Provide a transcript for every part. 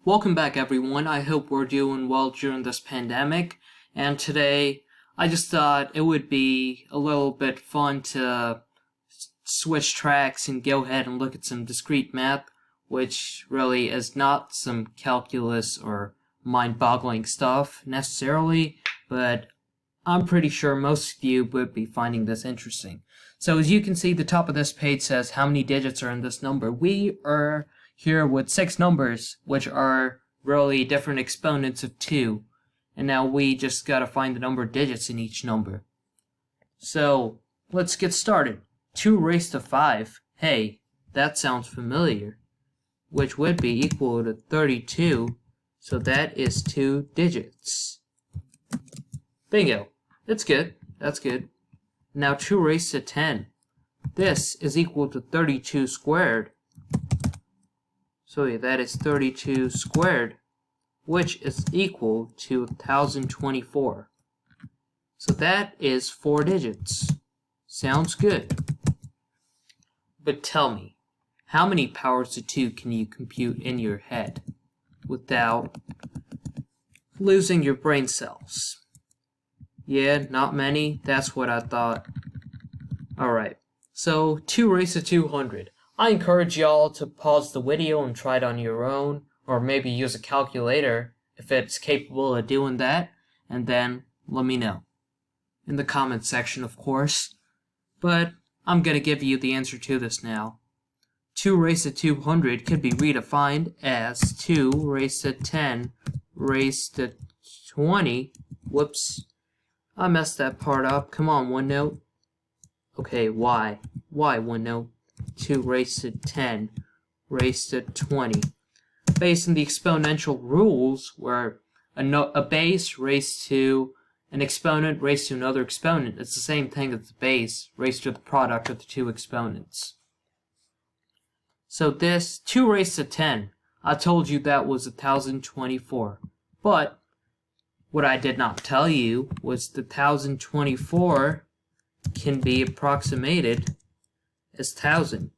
Welcome back, everyone. I hope we're doing well during this pandemic. And today, I just thought it would be a little bit fun to switch tracks and go ahead and look at some discrete math, which really is not some calculus or mind-boggling stuff necessarily, but I'm pretty sure most of you would be finding this interesting. So as you can see, the top of this page says how many digits are in this number. We are here with 6 numbers, which are really different exponents of 2. And now we just gotta find the number of digits in each number. So, let's get started. 2 raised to 5. Hey, that sounds familiar. Which would be equal to 32. So that is 2 digits. Bingo. That's good. That's good. Now 2 raised to 10. This is equal to 32 squared. So yeah, that is 32 squared, which is equal to 1024. So that is 4 digits. Sounds good. But tell me, how many powers to 2 can you compute in your head without losing your brain cells? Yeah, not many. That's what I thought. Alright, so 2 raised to 200. I encourage y'all to pause the video and try it on your own, or maybe use a calculator if it's capable of doing that, and then let me know. In the comments section, of course. But I'm gonna give you the answer to this now. 2 raised to 200 could be redefined as 2 raised to 10 raised to 20. Whoops. I messed that part up. Come on, OneNote. Okay, why? Why OneNote? 2 raised to 10 raised to 20. Based on the exponential rules, where a base raised to an exponent raised to another exponent, it's the same thing as the base raised to the product of the 2 exponents. So this 2 raised to 10, I told you that was 1024. But what I did not tell you was the 1024 can be approximated as 1000.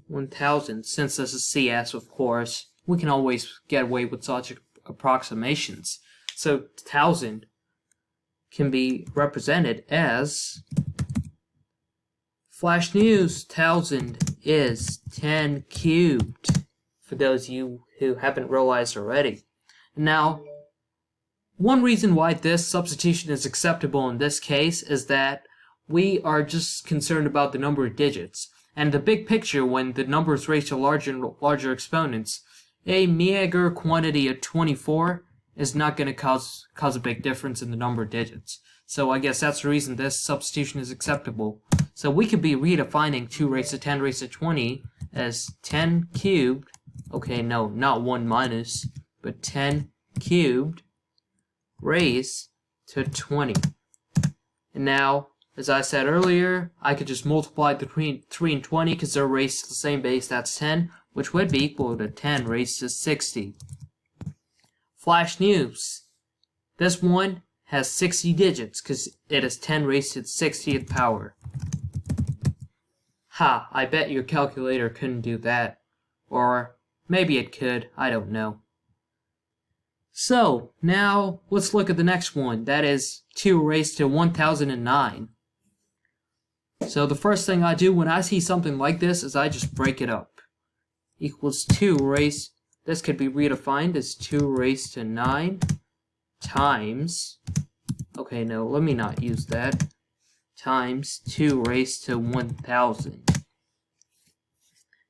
1000. Since this is CS, of course, we can always get away with such approximations. So 1000 can be represented as flash news. 1000 is 10 cubed. For those of you who haven't realized already. Now, one reason why this substitution is acceptable in this case is that we are just concerned about the number of digits. And the big picture, when the number is raised to larger and larger exponents, a meager quantity of 24 is not going to cause a big difference in the number of digits. So I guess that's the reason this substitution is acceptable. So we could be redefining 2 raised to 10 raised to 20 as 10 cubed. Okay, no, not 1 minus, but 10 cubed raised to 20. And now, as I said earlier, I could just multiply between 3 and 20 because they're raised to the same base, that's 10, which would be equal to 10 raised to 60. Flash news. This one has 60 digits because it is 10 raised to the 60th power. Ha, I bet your calculator couldn't do that. Or maybe it could, I don't know. So, now let's look at the next one. That is 2 raised to 1009. So the first thing I do when I see something like this is I just break it up. Equals 2 raised, this could be redefined as 2 raised to 9 times, okay, no, let me not use that, times 2 raised to 1000.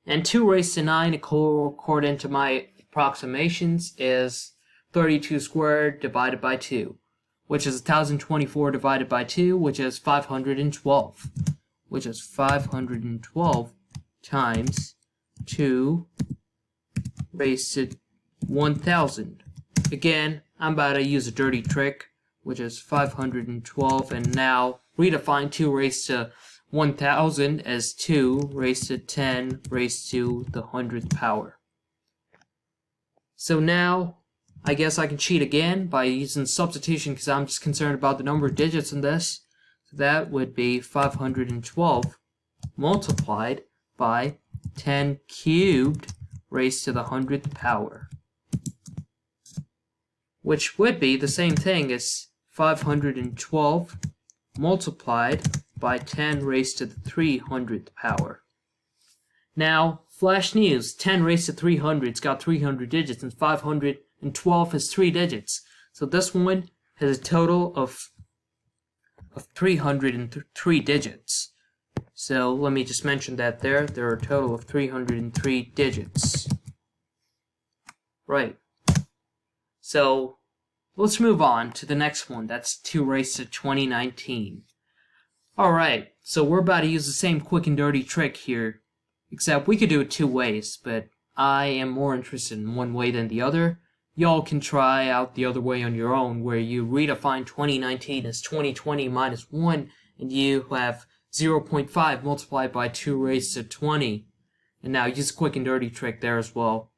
And 2 raised to 9, according to my approximations, is 32 squared divided by 2, which is 1024 divided by 2, which is 512, which is 512 times 2 raised to 1000. Again, I'm about to use a dirty trick, which is 512, and now redefine 2 raised to 1000 as 2 raised to 10 raised to the 100th power. So now, I guess I can cheat again by using substitution because I'm just concerned about the number of digits in this. So that would be 512 multiplied by 10 cubed raised to the 100th power, which would be the same thing as 512 multiplied by 10 raised to the 300th power. Now, flash news, 10 raised to 300's got 300 digits, and 512 has 3 digits. So this one has a total of 303 digits. So let me just mention that there are a total of 303 digits. Right. So let's move on to the next one. That's 2 raised to 2019. Alright, so we're about to use the same quick and dirty trick here, except we could do it 2 ways, but I am more interested in one way than the other. Y'all can try out the other way on your own, where you redefine 2019 as 2020 minus 1, and you have 0.5 multiplied by 2 raised to 20. And now use a quick and dirty trick there as well.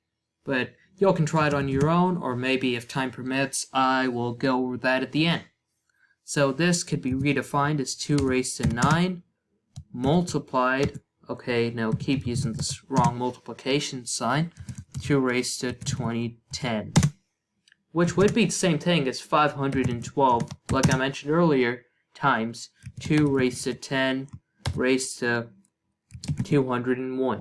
But y'all can try it on your own, or maybe if time permits, I will go over that at the end. So this could be redefined as 2 raised to 9 multiplied, okay, no, keep using this wrong multiplication sign, 2 raised to 2010. Which would be the same thing as 512, like I mentioned earlier, times 2 raised to 10 raised to 201.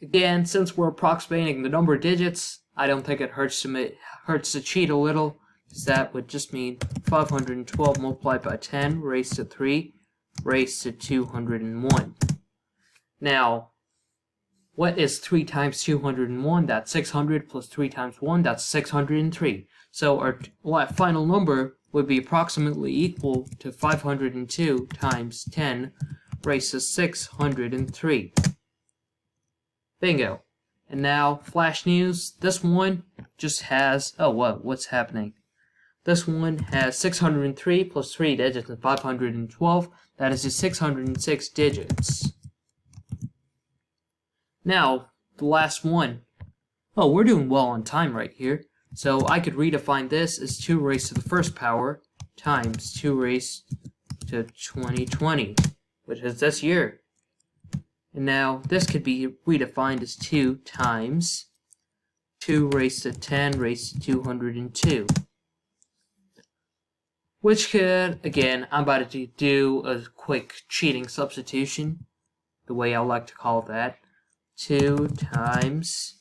Again, since we're approximating the number of digits, I don't think it hurts to cheat a little, because that would just mean 512 multiplied by 10 raised to 3 raised to 201. Now, what is 3 times 201? That's 600 plus 3 times 1, that's 603. So our final number would be approximately equal to 502 times 10 raised to 603. Bingo. And now, flash news, this one just has, what's happening? This one has 603 plus 3 digits and 512, that is just 606 digits. Now, the last one. Oh, we're doing well on time right here. So I could redefine this as 2 raised to the first power times 2 raised to 2020, which is this year. And now this could be redefined as 2 times 2 raised to 10 raised to 202. Which could, again, I'm about to do a quick cheating substitution, the way I like to call that. 2 times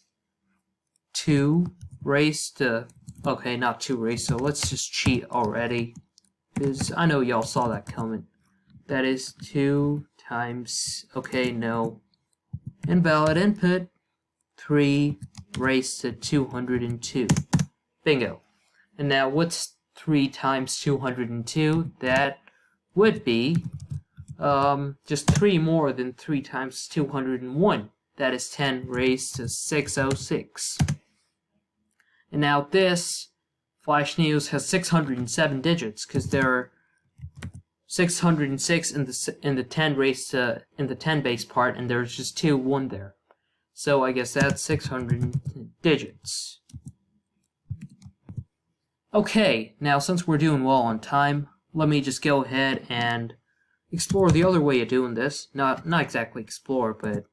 2 raised to, okay, not 2 raised, so let's just cheat already, because I know y'all saw that coming. That is 2 times, okay, no, invalid input, 3 raised to 202. Bingo. And now what's 3 times 202? That would be just 3 more than 3 times 201. That is 10 raised to 606. And now this flash news has 607 digits, because there are 606 in the 10 raised to in the 10 base part, and there's just 1 there. So I guess that's 600 digits. Okay, now since we're doing well on time, let me just go ahead and explore the other way of doing this. Not exactly explore, but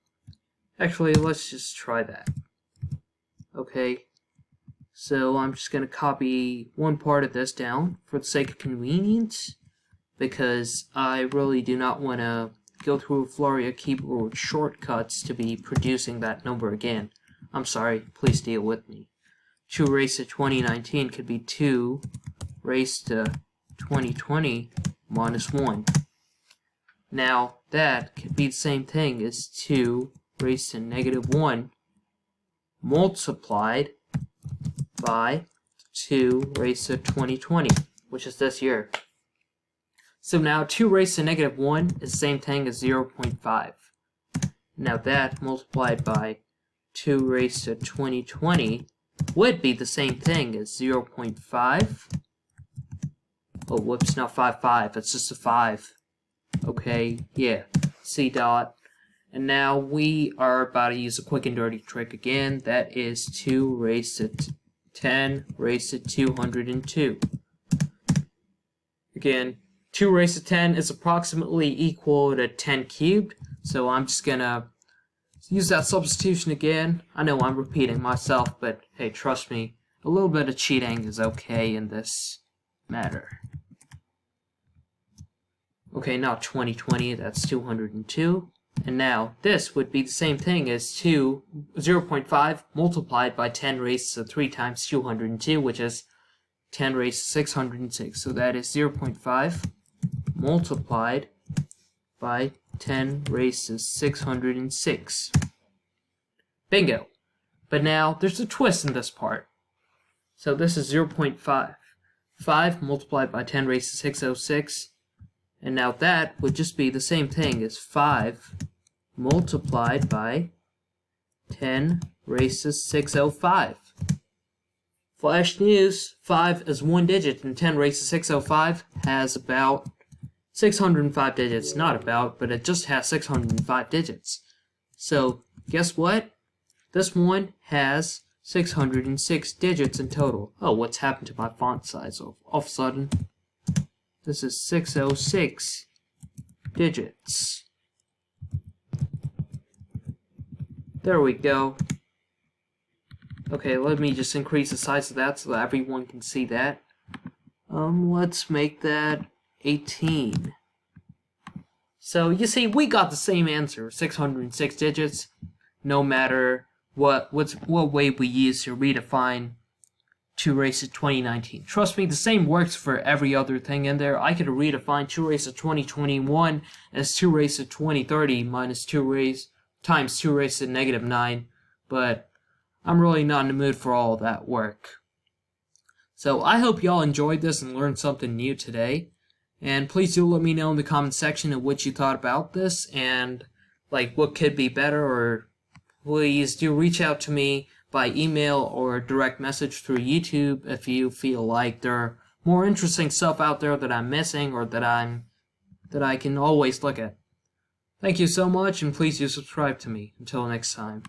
actually let's just try that. Okay, so I'm just going to copy one part of this down for the sake of convenience, because I really do not want to go through a flurry of keyboard shortcuts to be producing that number again. I'm sorry, please deal with me. 2 raised to 2019 could be 2 raised to 2020 minus 1. Now, that could be the same thing as 2 raised to negative 1 multiplied by 2 raised to 2020, which is this year. So now 2 raised to negative 1 is the same thing as 0.5. Now that multiplied by 2 raised to 2020 would be the same thing as 0.5. Oh, whoops, not 5, it's just a 5. Okay, yeah, C dot. And now we are about to use a quick and dirty trick again. That is 2 raised to 10 raised to 202. Again, 2 raised to 10 is approximately equal to 10 cubed. So I'm just gonna use that substitution again. I know I'm repeating myself, but hey, trust me, a little bit of cheating is okay in this matter. Okay, now 2020, that's 202. And now this would be the same thing as 0.5 multiplied by 10 raised to 3 times 202, which is 10 raised to 606. So that is 0.5 multiplied by 10 raised to 606. Bingo! But now there's a twist in this part. So this is 0.5. 5 multiplied by 10 raised to 606. And now that would just be the same thing as 5 multiplied by 10 raised to 605. Flash news, 5 is 1 digit, and 10 raised to 605 has about 605 digits. Not about, but it just has 605 digits. So, guess what? This one has 606 digits in total. Oh, what's happened to my font size all of a sudden? This is 606 digits. There we go. Okay, let me just increase the size of that so that everyone can see that. Let's make that 18. So, you see, we got the same answer, 606 digits, no matter what way we use to redefine 2 raised to 2019. Trust me, the same works for every other thing in there. I could redefine 2 raised to 2021 as 2 raised to 2030 minus 2 raised times 2 raised to negative 9, but I'm really not in the mood for all of that work. So I hope y'all enjoyed this and learned something new today. And please do let me know in the comment section of what you thought about this and like what could be better, or please do reach out to me by email or direct message through YouTube if you feel like there are more interesting stuff out there that I'm missing or that I can always look at. Thank you so much, and please do subscribe to me. Until next time.